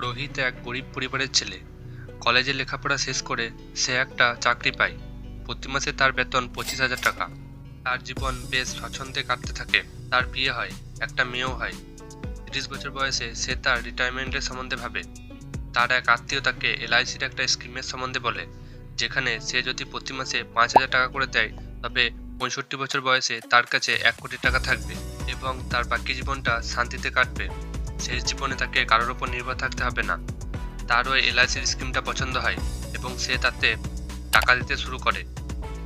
রোহিত এক গরিব পরিবারের ছেলে। কলেজে লেখাপড়া শেষ করে সে একটা চাকরি পায়। প্রতি মাসে তার বেতন 25,000 টাকা। তার জীবন বেশ স্বচ্ছন্দে কাটতে থাকে। তার বিয়ে হয়, একটা মেয়েও হয়। 30 বছর বয়সে সে তার রিটায়ারমেন্টের সম্বন্ধে ভাবে। তার এক আত্মীয় তাকে এলআইসির একটা স্কিমের সম্বন্ধে বলে, যেখানে সে যদি প্রতি মাসে 5,000 টাকা করে দেয়, তবে 65 বছর বয়সে তার কাছে 1 কোটি টাকা থাকবে এবং তার বাকি জীবনটা শান্তিতে কাটবে। শেষ জীবনে তাকে কারোর ওপর নির্ভর থাকতে হবে না। তার ওই এলআইসির স্কিমটা পছন্দ হয় এবং সে তাতে টাকা দিতে শুরু করে।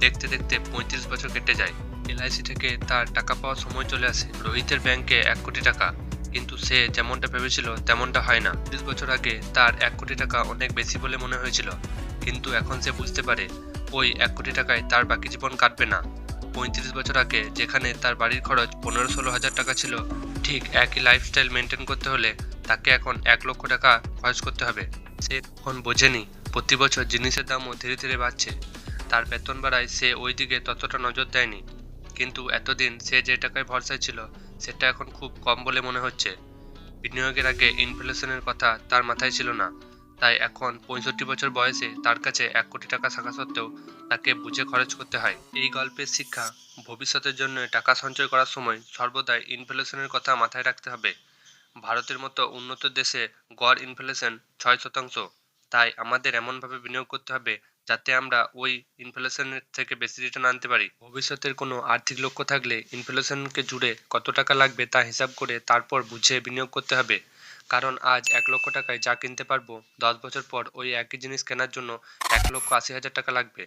দেখতে দেখতে 35 বছর কেটে যায়। এলআইসি থেকে তার টাকা পাওয়ার সময় চলে আসে। রোহিতের ব্যাংকে 1 কোটি টাকা, কিন্তু সে যেমনটা ভেবেছিল তেমনটা হয় না। 30 বছর আগে তার 1 কোটি টাকা অনেক বেশি বলে মনে হয়েছিল, কিন্তু এখন সে বুঝতে পারে ওই 1 কোটি টাকায় তার বাকি জীবন কাটবে না। 35 বছর আগে যেখানে তার বাড়ির খরচ 15-16 হাজার টাকা ছিল, ঠিক একই লাইফস্টাইল মেনটেন করতে হলে তাকে এখন 1 লক্ষ টাকা খরচ করতে হবে। সে তখন বোঝেনি প্রতি বছর জিনিসের দামও ধীরে ধীরে বাড়ছে। তার বেতন বাড়ায় সে ওই দিকে ততটা নজর দেয়নি, কিন্তু এতদিন সে যে টাকায় ভরসায় ছিল সেটা এখন খুব কম বলে মনে হচ্ছে। বিনিয়োগের আগে ইনফ্লেশনের কথা তার মাথায় ছিল না, তাই এখন 65 বছর বয়সে তার কাছে 1 কোটি টাকা থাকা সত্ত্বেও তাকে বুঝে খরচ করতে হয়। এই গল্পের শিক্ষা, ভবিষ্যতের জন্য টাকা সঞ্চয় করার সময় সর্বদাই ইনফ্লেশনের কথা মাথায় রাখতে হবে। ভারতের মতো উন্নত দেশে গড় ইনফ্লেশন 6%। তাই আমাদের এমনভাবে বিনিয়োগ করতে হবে যাতে আমরা ওই ইনফ্লেশনের থেকে বেশি রিটার্ন আনতে পারি। ভবিষ্যতের কোনো আর্থিক লক্ষ্য থাকলে ইনফ্লেশনকে জুড়ে কত টাকা লাগবে তা হিসাব করে তারপর বুঝে বিনিয়োগ করতে হবে। কারণ আজ 1 লক্ষ টাকায় যা কিনতে পারবো, 10 বছর পর ওই একই জিনিস কেনার জন্য 1,80,000 টাকা লাগবে।